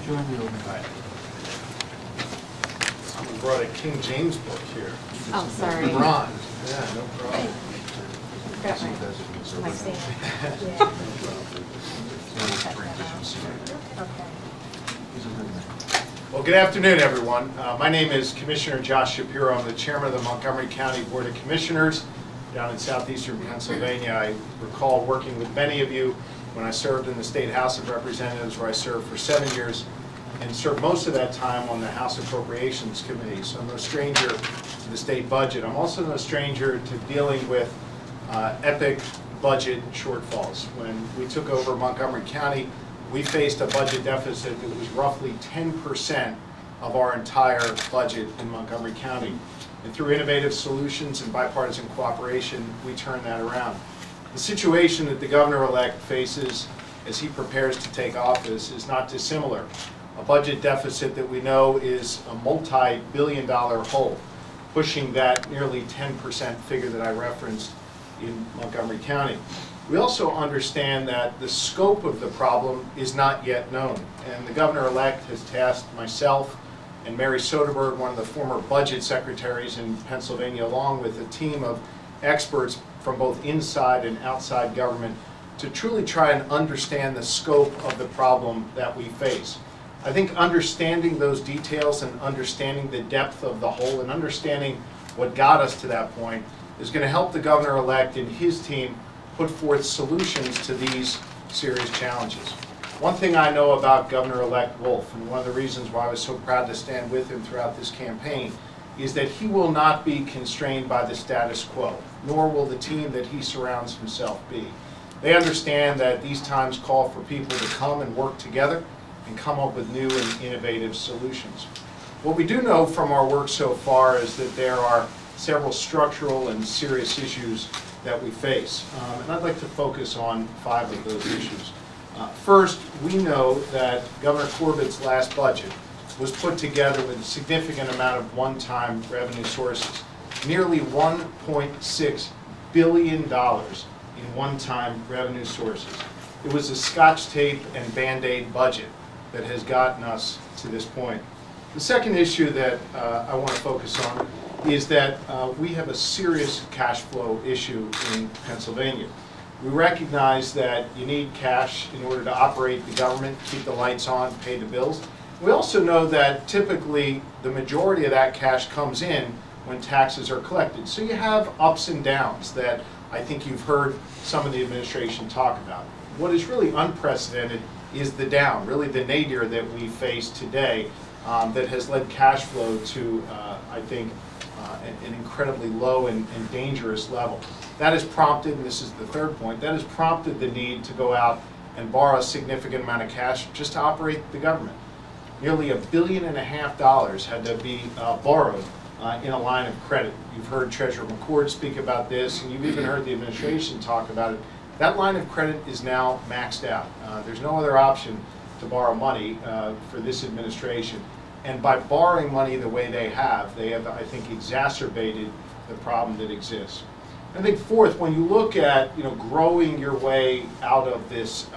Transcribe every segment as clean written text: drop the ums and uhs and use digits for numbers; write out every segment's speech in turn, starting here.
join me over there. Someone brought a King James book here. Oh, sorry. Bronze. Yeah, no problem. Got my stamp. Yeah. Okay. Well, good afternoon, everyone. My name is Commissioner Josh Shapiro. I'm the chairman of the Montgomery County Board of Commissioners down in southeastern Pennsylvania. I recall working with many of you when I served in the State House of Representatives, where I served for 7 years and served most of that time on the House Appropriations Committee. So I'm no stranger to the state budget. I'm also no stranger to dealing with epic budget shortfalls. When we took over Montgomery County, we faced a budget deficit that was roughly 10% of our entire budget in Montgomery County. And through innovative solutions and bipartisan cooperation, we turned that around. The situation that the governor-elect faces as he prepares to take office is not dissimilar. A budget deficit that we know is a multi-billion-dollar hole, pushing that nearly 10% figure that I referenced in Montgomery County. We also understand that the scope of the problem is not yet known, and the governor-elect has tasked myself and Mary Soderberg, one of the former budget secretaries in Pennsylvania, along with a team of experts from both inside and outside government, to truly try and understand the scope of the problem that we face. I think understanding those details and understanding the depth of the hole and understanding what got us to that point is going to help the governor-elect and his team put forth solutions to these serious challenges. One thing I know about Governor-elect Wolf, and one of the reasons why I was so proud to stand with him throughout this campaign, is that he will not be constrained by the status quo, nor will the team that he surrounds himself be. They understand that these times call for people to come and work together and come up with new and innovative solutions. What we do know from our work so far is that there are several structural and serious issues that we face, and I'd like to focus on 5 of those issues. First, we know that Governor Corbett's last budget was put together with a significant amount of one-time revenue sources, nearly $1.6 billion in one-time revenue sources. It was a Scotch tape and Band-Aid budget that has gotten us to this point. The second issue that I want to focus on is that we have a serious cash flow issue in Pennsylvania. We recognize that you need cash in order to operate the government, keep the lights on, pay the bills. We also know that typically the majority of that cash comes in when taxes are collected. So you have ups and downs that I think you've heard some of the administration talk about. What is really unprecedented is the down, really the nadir that we face today that has led cash flow to, I think, an incredibly low and dangerous level. That has prompted, and this is the third point, that has prompted the need to go out and borrow a significant amount of cash just to operate the government. Nearly $1.5 billion had to be borrowed in a line of credit. You've heard Treasurer McCord speak about this, and you've even heard the administration talk about it. That line of credit is now maxed out. There's no other option to borrow money for this administration. And by borrowing money the way they have, I think, exacerbated the problem that exists. I think fourth, when you look at growing your way out of this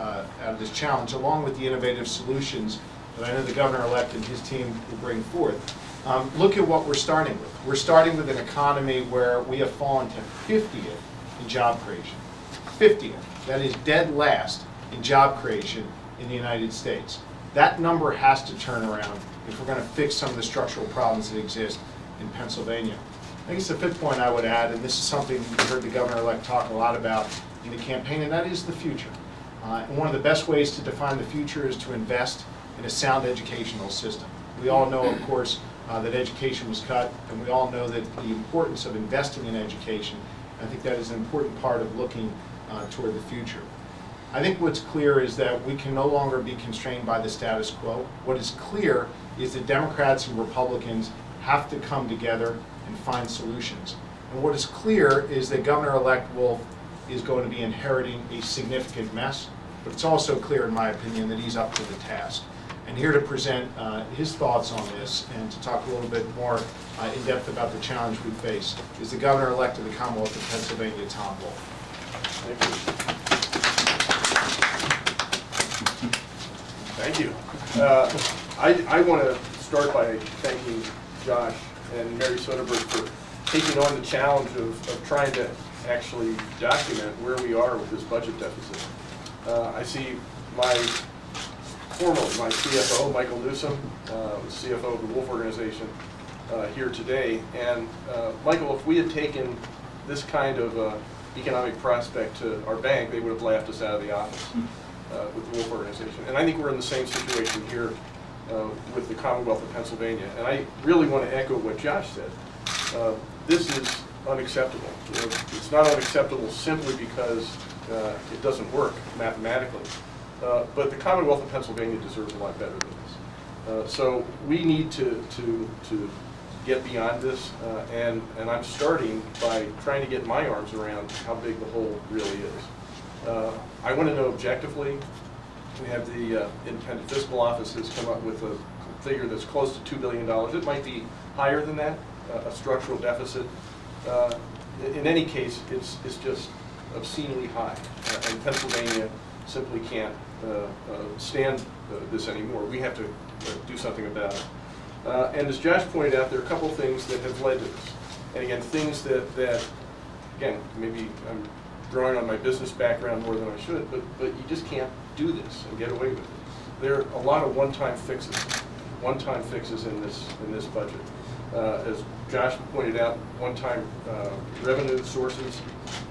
challenge, along with the innovative solutions that I know the governor-elect and his team will bring forth, look at what we're starting with. We're starting with an economy where we have fallen to 50th in job creation. 50th. That is dead last in job creation in the United States. That number has to turn around if we're going to fix some of the structural problems that exist in Pennsylvania. I guess the fifth point I would add, and this is something you heard the governor-elect talk a lot about in the campaign, and that is the future. And one of the best ways to define the future is to invest in a sound educational system. We all know, of course, that education was cut, and we all know that the importance of investing in education. I think that is an important part of looking toward the future. I think what's clear is that we can no longer be constrained by the status quo. What is clear is that Democrats and Republicans have to come together and find solutions. And what is clear is that Governor-elect Wolf is going to be inheriting a significant mess, but it's also clear, in my opinion, that he's up to the task. And here to present his thoughts on this and to talk a little bit more in depth about the challenge we face is the Governor-elect of the Commonwealth of Pennsylvania, Tom Wolf. Thank you. Thank you. I want to start by thanking Josh and Mary Soderberg for taking on the challenge of trying to actually document where we are with this budget deficit. I see my CFO, Michael Newsom, CFO of the Wolf Organization, here today. And Michael, if we had taken this kind of economic prospect to our bank, they would have laughed us out of the office with the Wolf Organization. And I think we're in the same situation here with the Commonwealth of Pennsylvania. And I really want to echo what Josh said. This is unacceptable. You know, it's not unacceptable simply because it doesn't work mathematically. But the Commonwealth of Pennsylvania deserves a lot better than this. So we need to get beyond this, and I'm starting by trying to get my arms around how big the hole really is. I want to know objectively. We have the Independent Fiscal Office has come up with a figure that's close to $2 billion. It might be higher than that, a structural deficit. In any case, it's just obscenely high, and Pennsylvania simply can't stand this anymore. We have to do something about it. And as Josh pointed out, there are a couple things that have led to this. And again, things that again, maybe I'm drawing on my business background more than I should, but you just can't do this and get away with it. There are a lot of one-time fixes in this budget. As Josh pointed out, one-time revenue sources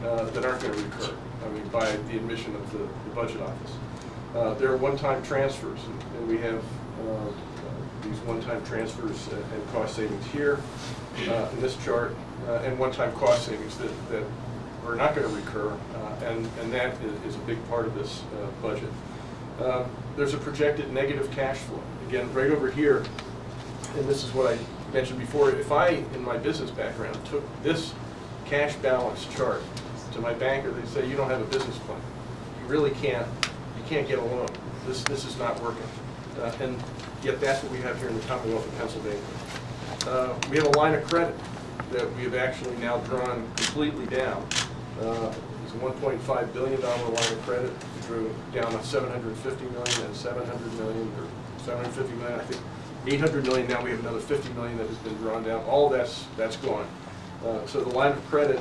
that aren't going to recur. I mean, by the admission of the budget office. There are one-time transfers, and we have these one-time transfers and cost savings here in this chart, and one-time cost savings that are not going to recur, and that is a big part of this budget. There's a projected negative cash flow. Again, right over here, and this is what I mentioned before, if I, in my business background, took this cash balance chart to my banker, they'd say, you don't have a business plan. You really can't get a loan. This is not working. And yet that's what we have here in the Commonwealth of Pennsylvania. We have a line of credit that we have actually now drawn completely down. It's a $1.5 billion line of credit. We drew down a $750 million and $700 million, or $750 million, I think $800 million. Now we have another $50 million that has been drawn down. All that's gone. So the line of credit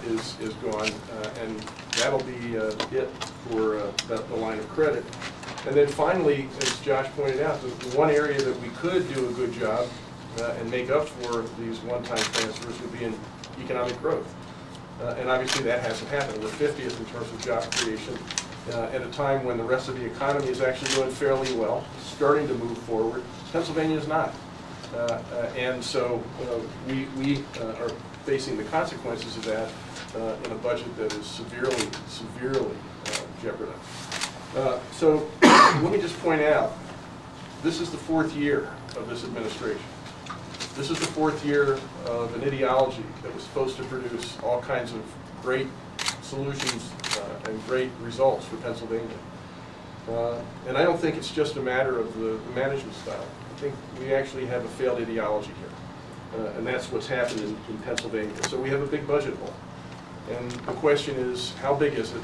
is gone, and that'll be it for the line of credit. And then finally, as Josh pointed out, the one area that we could do a good job and make up for these one-time transfers would be in economic growth. And obviously that hasn't happened. We're 50th in terms of job creation at a time when the rest of the economy is actually doing fairly well, starting to move forward. Pennsylvania is not. And so we are facing the consequences of that in a budget that is severely jeopardized. So let me just point out, this is the 4th year of this administration. This is the 4th year of an ideology that was supposed to produce all kinds of great solutions and great results for Pennsylvania. And I don't think it's just a matter of the management style. I think we actually have a failed ideology here. And that's what's happened in Pennsylvania. So we have a big budget hole. And the question is, how big is it?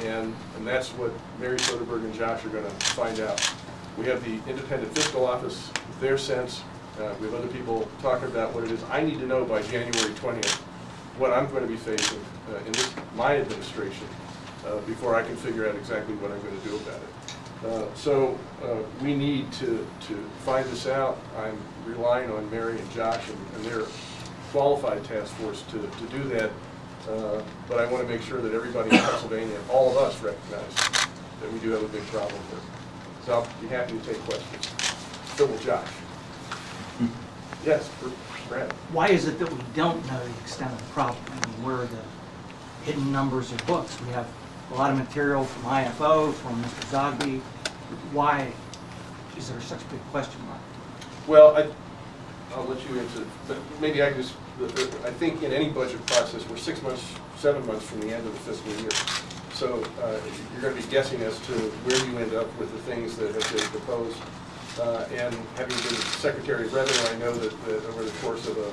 And that's what Mary Soderberg and Josh are going to find out. We have the Independent Fiscal Office, their sense. We have other people talking about what it is. I need to know by January 20th what I'm going to be facing in my administration before I can figure out exactly what I'm going to do about it. So we need to find this out. I'm relying on Mary and Josh and their qualified task force to do that. But I want to make sure that everybody in Pennsylvania, all of us, recognize that we do have a big problem here. So I'll be happy to take questions. So will Josh. Yes, Brad. Why is it that we don't know the extent of the problem? I mean, where are the hidden numbers or books? We have a lot of material from IFO, from Mr. Zogby. Why is there such a big question mark? Well, I'll let you answer, but maybe I just, I think in any budget process, we're 6 months, 7 months from the end of the fiscal year. So you're going to be guessing as to where you end up with the things that have been proposed. And having been Secretary of Revenue, I know that over the course of a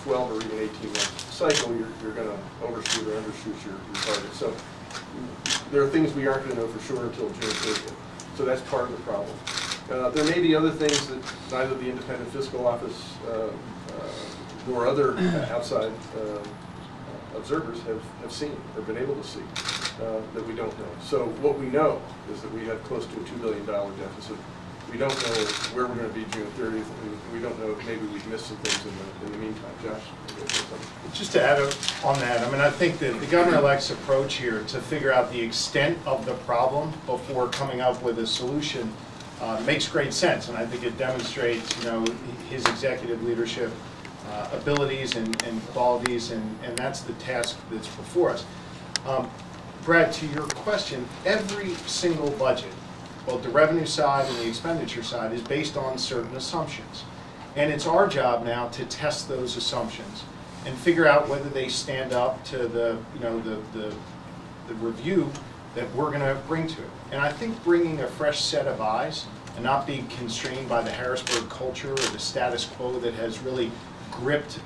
12 or even 18-month cycle, you're going to overshoot or undershoot your target. So there are things we aren't going to know for sure until June 30th. So that's part of the problem. There may be other things that neither the Independent Fiscal Office nor other outside observers have seen or been able to see that we don't know. So what we know is that we have close to a $2 billion deficit. We don't know where we're going to be June 30th, and we don't know if maybe we've missed some things in the meantime. Josh? Just to add on that, I mean, I think that the governor-elect's approach here to figure out the extent of the problem before coming up with a solution makes great sense, and I think it demonstrates, you know, his executive leadership abilities and qualities, and that's the task that's before us. Brad, to your question, every single budget, both the revenue side and the expenditure side, is based on certain assumptions. And it's our job now to test those assumptions and figure out whether they stand up to the, you know, the review that we're going to bring to it. And I think bringing a fresh set of eyes and not being constrained by the Harrisburg culture or the status quo that has really gripped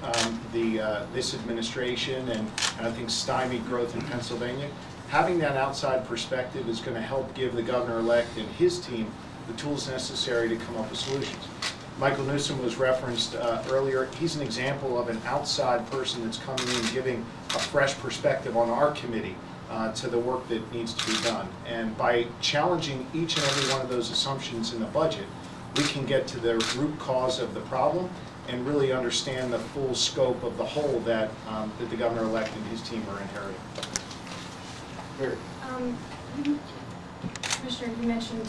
this administration and I think stymied growth in Pennsylvania, having that outside perspective is going to help give the governor-elect and his team the tools necessary to come up with solutions. Michael Newsom was referenced earlier. He's an example of an outside person that's coming in giving a fresh perspective on our committee to the work that needs to be done. And by challenging each and every one of those assumptions in the budget, we can get to the root cause of the problem and really understand the full scope of the whole that the governor-elect and his team are inheriting. Commissioner, you mentioned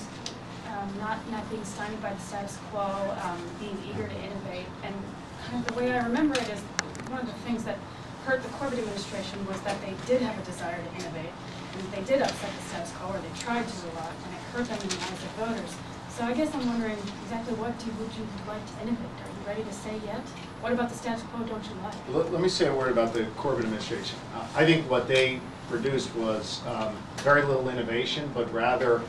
not being stymied by the status quo, being eager to innovate, and kind of the way I remember it is one of the things that hurt the Corbett administration was that they did have a desire to innovate, and they did upset the status quo, or they tried to a lot, and it hurt them in the eyes of voters. So I guess I'm wondering exactly what would you like to innovate? Are you ready to say yet? What about the status quo don't you like? Let me say a word about the Corbett administration. I think what they produced was very little innovation, but rather,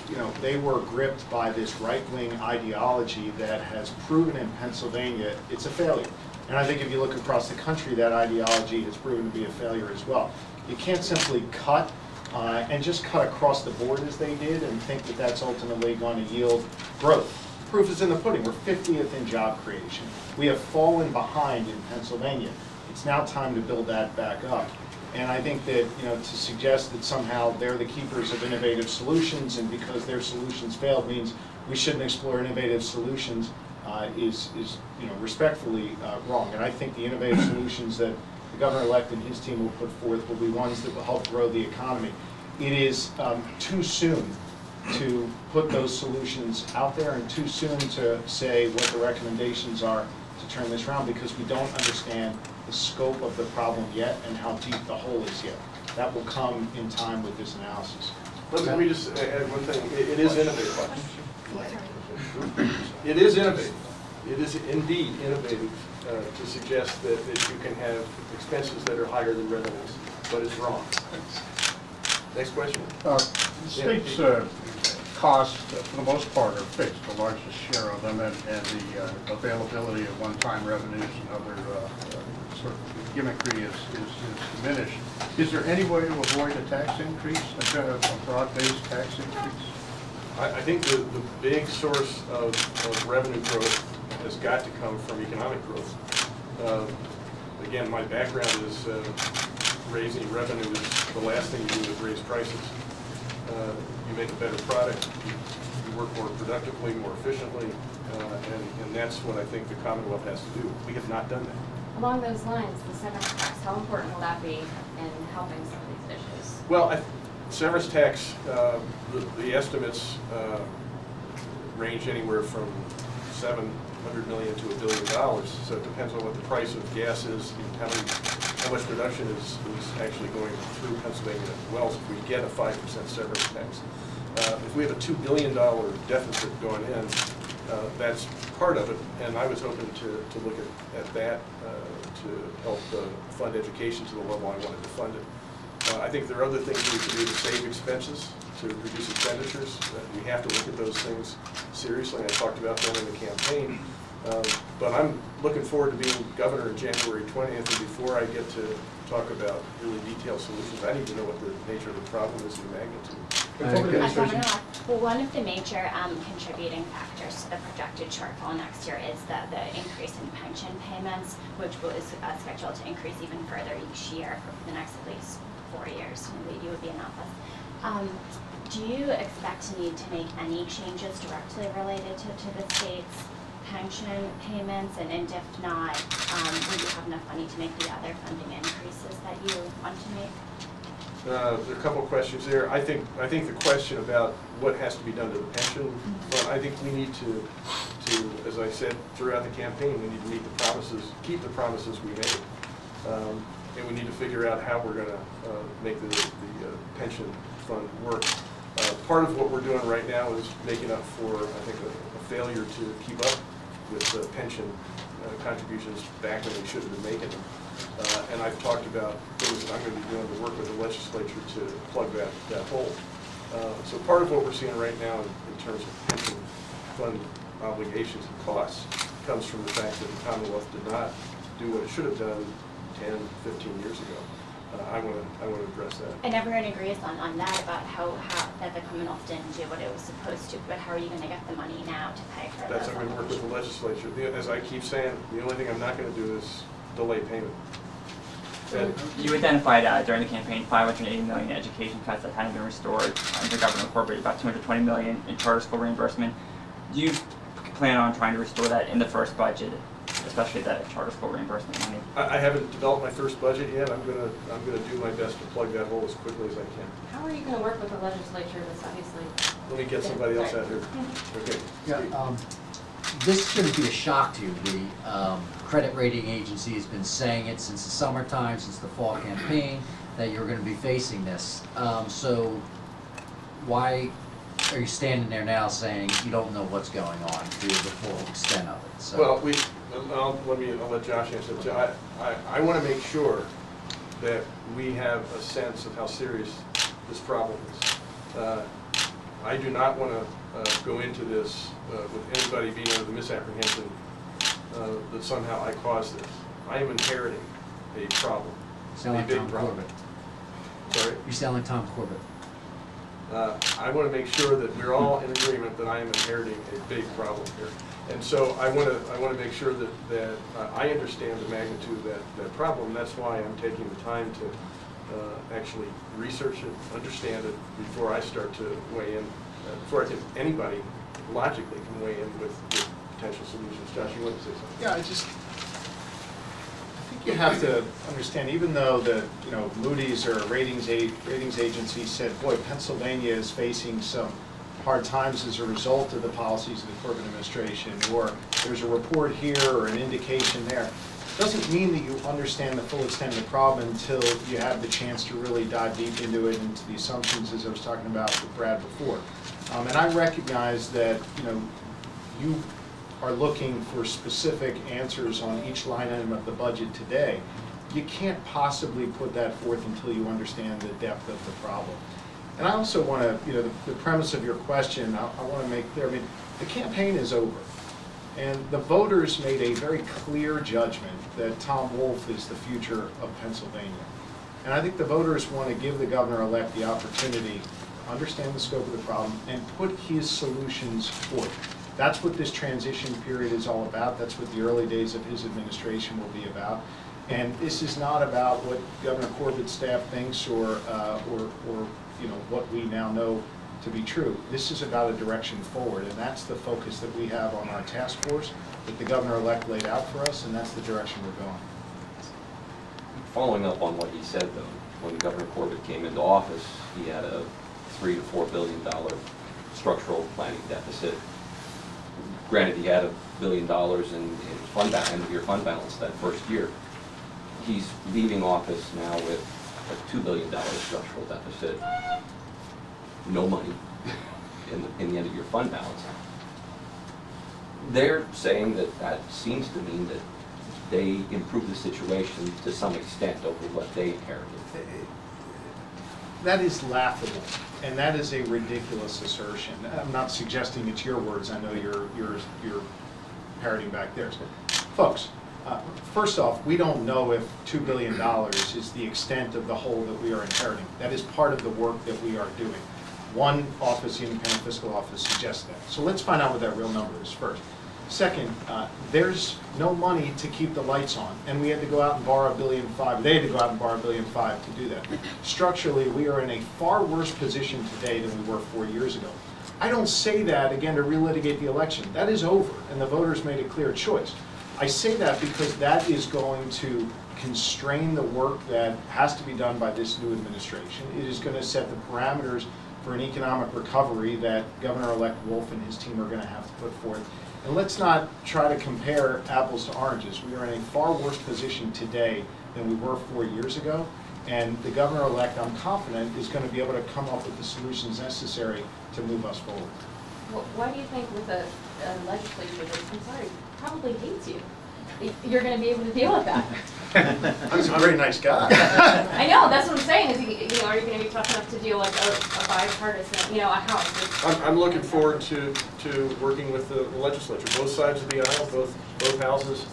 you know, they were gripped by this right-wing ideology that has proven in Pennsylvania it's a failure. And I think if you look across the country, that ideology has proven to be a failure as well. You can't simply cut and just cut across the board as they did and think that that's ultimately going to yield growth. Proof is in the pudding. We're 50th in job creation. We have fallen behind in Pennsylvania. It's now time to build that back up. And I think that, you know, to suggest that somehow they're the keepers of innovative solutions and because their solutions failed means we shouldn't explore innovative solutions is you know, respectfully wrong. And I think the innovative solutions that the governor-elect and his team will put forth will be ones that will help grow the economy. It is too soon to put those solutions out there and too soon to say what the recommendations are to turn this around because we don't understand the scope of the problem yet and how deep the hole is yet. That will come in time with this analysis. Let me just add one thing. It is innovative. It is innovative. It is indeed innovative to suggest that you can have expenses that are higher than revenues, but it's wrong. Next question. The state's costs, for the most part, are fixed, the largest share of them, and the availability of one-time revenues and other sort of gimmickry is diminished. Is there any way to avoid a tax increase, a broad-based tax increase? I think the big source of revenue growth has got to come from economic growth. Again, my background is raising revenue is the last thing you do is raise prices. You make a better product, you work more productively, more efficiently, and that's what I think the Commonwealth has to do. We have not done that. Along those lines, the severance tax, how important will that be in helping some of these issues? Well, severance tax, the estimates range anywhere from $700 million to $1 billion. So it depends on what the price of gas is, and how much production is actually going through Pennsylvania wells if we get a 5% severance tax. If we have a $2 billion deficit going in, that's part of it, and I was hoping to look at that to help fund education to the level I wanted to fund it. I think there are other things we can do to save expenses, to reduce expenditures. We have to look at those things seriously, and I talked about them in the campaign. But I'm looking forward to being governor on January 20th, and before I get to talk about really detailed solutions, I need to know what the nature of the problem is and the magnitude. Well, one of the major contributing factors to the projected shortfall next year is the increase in pension payments, which is scheduled to increase even further each year for the next at least 4 years. You would be in office. Do you expect to need to make any changes directly related to the state's pension payments? And if not, will you have enough money to make the other funding increases that you want to make? There are a couple of questions there. I think the question about what has to be done to the pension fund, I think we need to, as I said throughout the campaign, we need to meet the promises, keep the promises we made, and we need to figure out how we're going to make the pension fund work. Part of what we're doing right now is making up for, I think, a failure to keep up with the pension contributions back when we should have been making them. And I've talked about things that I'm going to be doing to work with the legislature to plug that hole. So part of what we're seeing right now in terms of pension fund obligations and costs comes from the fact that the Commonwealth did not do what it should have done 10, 15 years ago. I want to address that. And everyone agrees on that, about how that the Commonwealth didn't do what it was supposed to, but how are you going to get the money now to pay for That's those? I'm going to work with the legislature. As I keep saying, the only thing I'm not going to do is delay payment. And You identified during the campaign 580 million in education cuts that hadn't been restored. Under Governor Corbett, about 220 million in charter school reimbursement. Do you plan on trying to restore that in the first budget, especially that charter school reimbursement money? I haven't developed my first budget yet. I'm going to do my best to plug that hole as quickly as I can. How are you going to work with the legislature that's obviously... Let me get somebody else out here. Okay. Yeah, this shouldn't be a shock to you. The credit rating agency has been saying it since the summertime, since the fall campaign, that you're going to be facing this. So why are you standing there now saying you don't know what's going on to the full extent of it? So. Well, I'll let Josh answer it too. I want to make sure that we have a sense of how serious this problem is. I do not want to go into this with anybody being under the misapprehension that somehow I caused this. I am inheriting a problem, a big problem. Sorry? You sound like Tom Corbett. I want to make sure that we're all in agreement that I am inheriting a big problem here. And so I want to make sure that I understand the magnitude of that problem. That's why I'm taking the time to actually research it, understand it, before I start to weigh in, before anybody logically can weigh in with potential solutions. Josh, you want to say something? Yeah, I think you have to understand, even though the Moody's or ratings agency said, boy, Pennsylvania is facing some hard times as a result of the policies of the Corbett administration, or there's a report here or an indication there, doesn't mean that you understand the full extent of the problem until you have the chance to really dive deep into it, into the assumptions, as I was talking about with Brad before. And I recognize that you are looking for specific answers on each line item of the budget today. You can't possibly put that forth until you understand the depth of the problem. And I also want to, the premise of your question, I want to make clear, the campaign is over. And the voters made a very clear judgment that Tom Wolf is the future of Pennsylvania. And I think the voters want to give the governor-elect the opportunity to understand the scope of the problem and put his solutions forth. That's what this transition period is all about. That's what the early days of his administration will be about. And this is not about what Governor Corbett's staff thinks or what we now know to be true. This is about a direction forward, and that's the focus that we have on our task force that the governor-elect laid out for us, and that's the direction we're going. Following up on what he said, though, when Governor Corbett came into office, he had a $3 to $4 billion structural planning deficit. Granted, he had $1 billion in end-of-year fund balance that first year. He's leaving office now with a $2 billion structural deficit. No money in the end-of-year fund balance. They're saying that seems to mean that they improved the situation to some extent over what they inherited. That is laughable, and that is a ridiculous assertion. I'm not suggesting it's your words. I know you're parroting back theirs. Folks, first off, we don't know if $2 billion is the extent of the hole that we are inheriting. That is part of the work that we are doing. One office, the independent fiscal office, suggests that. So let's find out what that real number is first. Second, there's no money to keep the lights on, and we had to go out and borrow $1.5 billion. They had to go out and borrow $1.5 billion to do that. Structurally, we are in a far worse position today than we were 4 years ago. I don't say that, again, to relitigate the election. That is over, and the voters made a clear choice. I say that because that is going to constrain the work that has to be done by this new administration. It is going to set the parameters for an economic recovery that Governor Elect Wolf and his team are going to have to put forth. And let's not try to compare apples to oranges. We are in a far worse position today than we were 4 years ago. And the Governor-elect, I'm confident, is going to be able to come up with the solutions necessary to move us forward. Well, why do you think with a legislature that, I'm sorry, probably hates you, you're going to be able to deal with that? I'm a very nice guy. I know, that's what I'm saying, is, are you going to be tough enough to deal with a bipartisan, a house? I'm looking forward to working with the legislature, both sides of the aisle, both houses.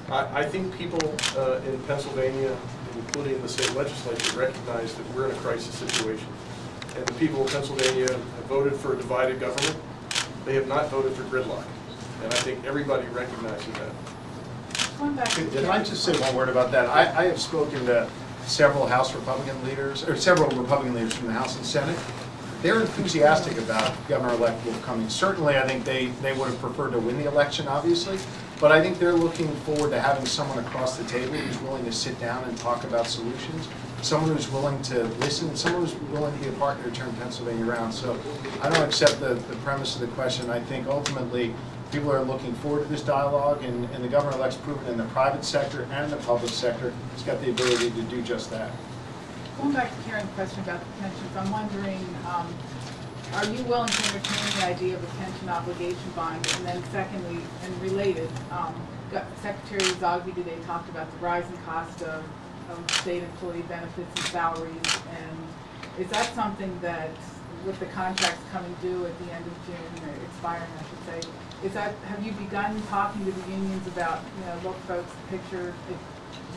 I think people in Pennsylvania, including the state legislature, recognize that we're in a crisis situation. And the people of Pennsylvania have voted for a divided government. They have not voted for gridlock. And I think everybody recognizes that. Did I just say one word about that? I have spoken to several House Republican leaders, or several Republican leaders from the House and Senate. They're enthusiastic about Governor-elect Wolf coming. Certainly, I think they would have preferred to win the election, obviously, but I think they're looking forward to having someone across the table who's willing to sit down and talk about solutions, someone who's willing to listen, and someone who's willing to be a partner to turn Pennsylvania around. So I don't accept the premise of the question. I think ultimately people are looking forward to this dialogue, and the Governor-elect's proven in the private sector and the public sector has got the ability to do just that. Going back to Karen's question about the pensions, I'm wondering, are you willing to entertain the idea of a pension obligation bond? And then secondly, and related, Secretary Zogby today talked about the rising cost of state employee benefits and salaries. And is that something that, with the contracts coming due at the end of June, or expiring, I should say, have you begun talking to the unions about, look, folks, the picture,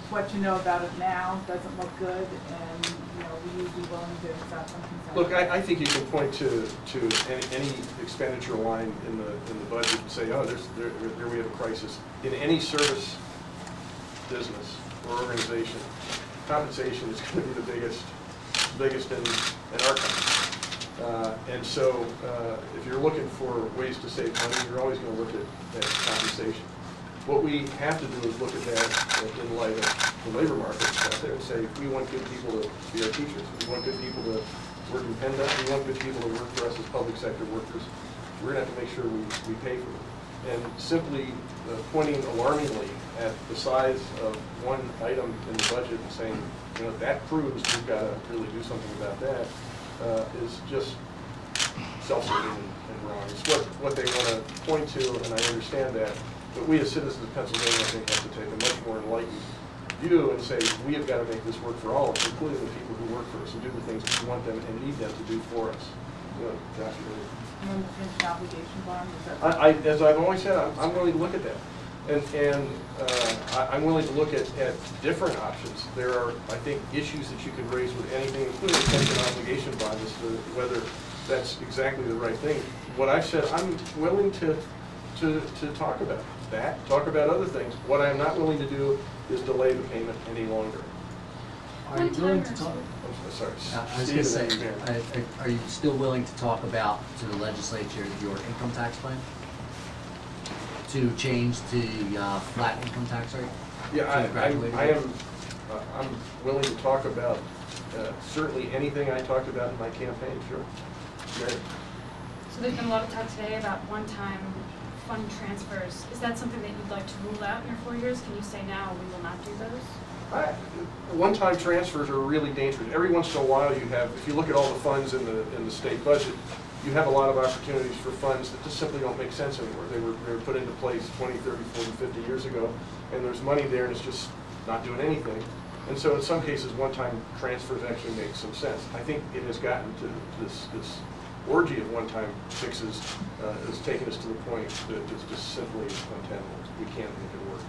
what you know about it now doesn't look good, and will you be willing to accept something? Look, I think you can point to any expenditure line in the budget and say, oh, there we have a crisis. In any service business or organization, compensation is going to be the biggest in our country. And so, if you're looking for ways to save money, you're always going to look at compensation. What we have to do is look at that in light of the labor markets out there and say, we want good people to be our teachers. We want good people to work in PennDOT. We want good people to work for us as public sector workers. We're going to have to make sure we pay for them. And simply pointing alarmingly at the size of one item in the budget and saying, that proves we've got to really do something about that, is just self-serving and wrong. It's what they want to point to, and I understand that. But we as citizens of Pennsylvania, I think, have to take a much more enlightened view and say, we have got to make this work for all of us, including the people who work for us, and do the things that we want them and need them to do for us. Josh, and then the pension obligation bond, is that as I've always said, I'm willing to look at that. And I'm willing to look at different options. There are, I think, issues that you could raise with anything, including the pension obligation bond, as to whether that's exactly the right thing. What I've said, I'm willing to talk about that, talk about other things. What I'm not willing to do is delay the payment any longer. Are you willing to talk? I'm sorry. I was going to say, are you still willing to talk about to the legislature your income tax plan? To change to flat income tax rate? Yeah, I'm willing to talk about certainly anything I talked about in my campaign, sure. Mary. So there's been a lot of talk today about one-time fund transfers. Is that something that you'd like to rule out in your 4 years? Can you say now we will not do those? One-time transfers are really dangerous. Every once in a while you have, if you look at all the funds in the state budget, you have a lot of opportunities for funds that just simply don't make sense anymore. They were put into place 20, 30, 40, 50 years ago, and there's money there and it's just not doing anything. And so in some cases, one-time transfers actually make some sense. I think it has gotten to this orgy of one-time fixes has taken us to the point that it's just simply untenable. We can't make it work.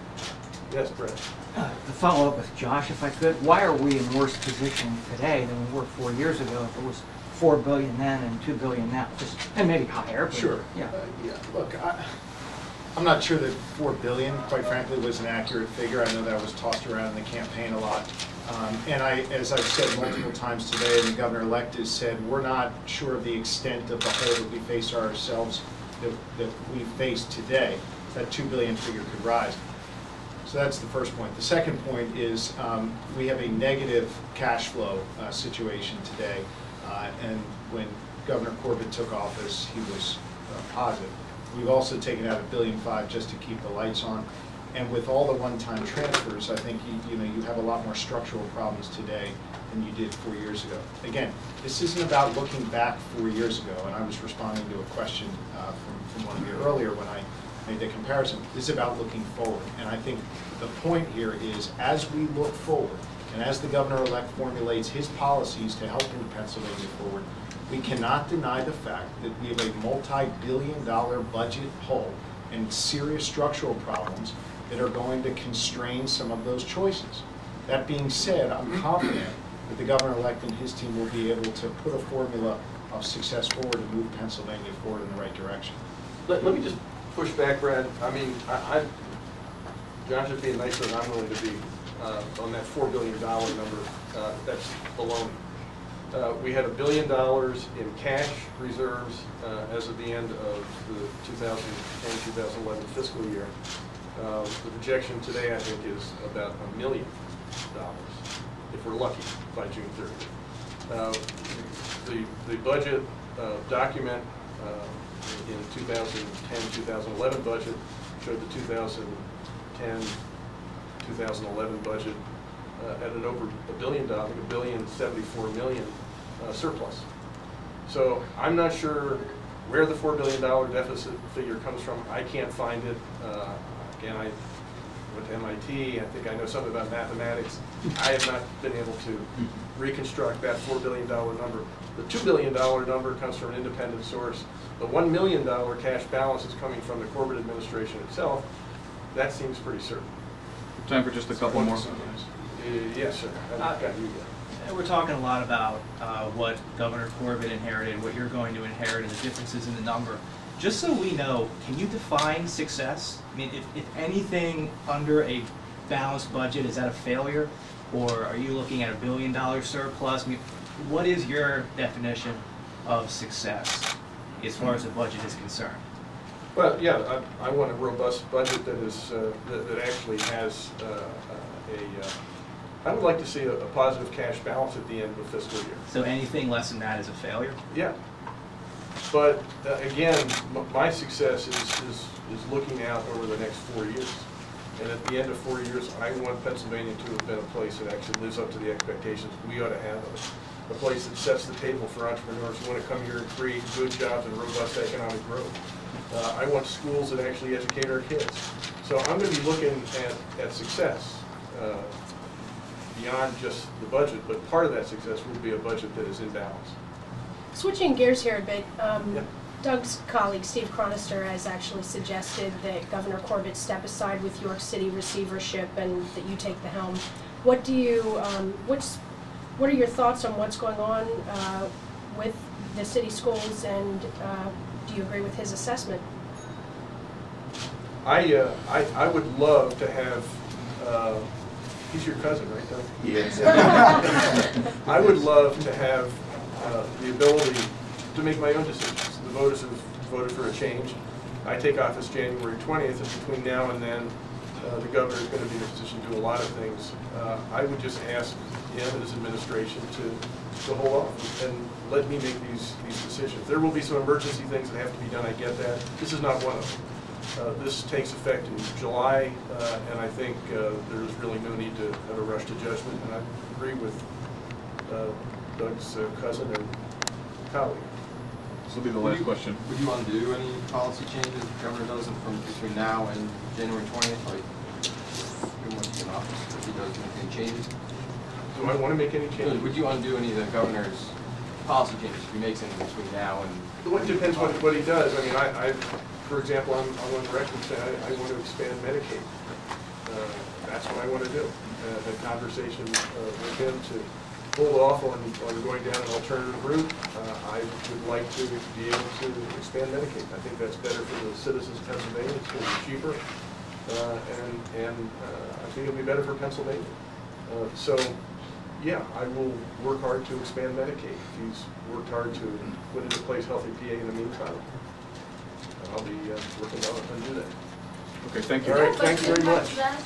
Yes, Brett. To follow up with Josh, if I could, why are we in worse position today than we were 4 years ago if it was 4 billion then and 2 billion now, just, and maybe higher. But, Sure. Yeah. Yeah, look, I'm not sure that 4 billion, quite frankly, was an accurate figure. I know that was tossed around in the campaign a lot. And as I've said multiple times today, and the governor-elect has said, we're not sure of the extent of the hole that we face ourselves, that we face today. That 2 billion figure could rise. So that's the first point. The second point is we have a negative cash flow situation today. And when Governor Corbett took office, he was positive. We've also taken out $1.5 billion just to keep the lights on. And with all the one-time transfers, I think you have a lot more structural problems today than you did 4 years ago. Again, this isn't about looking back 4 years ago, and I was responding to a question from one of you earlier when I made the comparison. This is about looking forward. And I think the point here is, as we look forward, and as the governor-elect formulates his policies to help move Pennsylvania forward, we cannot deny the fact that we have a multi-billion-dollar budget hole and serious structural problems that are going to constrain some of those choices. That being said, I'm confident that the governor-elect and his team will be able to put a formula of success forward to move Pennsylvania forward in the right direction. Let me just push back, Brad. I mean, John's just being nicer than I'm willing to be on that $4 billion number. That's baloney. We had $1 billion in cash reserves as of the end of the 2010-2011 fiscal year. The projection today, I think, is about $1 million, if we're lucky, by June 30th. The budget document in 2010-2011 budget showed the 2010-2011 budget at an over $1 billion, $1.074 billion surplus. So I'm not sure where the $4 billion deficit figure comes from. I can't find it. Again, I went to MIT. I think I know something about mathematics. I have not been able to reconstruct that $4 billion number. The $2 billion number comes from an independent source. The $1 million cash balance is coming from the Corbett administration itself. That seems pretty certain. Time for just a couple more. Yes, sir. I've got you guys. We're talking a lot about what Governor Corbett inherited, what you're going to inherit, and the differences in the number. Just so we know, can you define success? I mean, if anything under a balanced budget, is that a failure? Or are you looking at $1 billion surplus? I mean, what is your definition of success as far as the budget is concerned? Well, yeah, I want a robust budget that is that actually has I would like to see a positive cash balance at the end of the fiscal year. So anything less than that is a failure? Yeah. But again, my success is looking out over the next 4 years. And at the end of 4 years, I want Pennsylvania to have been a place that actually lives up to the expectations we ought to have of it. A place that sets the table for entrepreneurs who want to come here and create good jobs and robust economic growth. I want schools that actually educate our kids. So I'm going to be looking at success beyond just the budget, but part of that success will be a budget that is in balance. Switching gears here a bit, Yeah. Doug's colleague Steve Cronister has actually suggested that Governor Corbett step aside with York City receivership and that you take the helm. What do you, what are your thoughts on what's going on with the city schools, and do you agree with his assessment? I would love to have, he's your cousin, right, Doug? Yes. I would love to have the ability to make my own decisions. The voters have voted for a change. I take office January 20th, and between now and then, the governor is going to be in a position to do a lot of things. I would just ask him and his administration to hold off and let me make these decisions. There will be some emergency things that have to be done, I get that. This is not one of them. This takes effect in July, and I think there's really no need to have a rush to judgment, and I agree with Doug's cousin and colleague. This will be the last question. Would you undo any policy changes the governor does from between now and January 20th? Like, once he's in office, if he does make any changes? Do I want to make any changes? Would you undo any of the governor's policy changes if he makes any between now and? It depends what he does. I mean, for example, I'm on record saying I want to expand Medicaid. That's what I want to do. A conversation with him to hold off on going down an alternative route. I would like to be able to expand Medicaid. I think that's better for the citizens of Pennsylvania. It's going to be cheaper, and I think it'll be better for Pennsylvania. So, yeah, I will work hard to expand Medicaid. He's worked hard to put into place Healthy PA in the meantime. I'll be working on it and do that. Okay, thank you. All right, thanks very much. That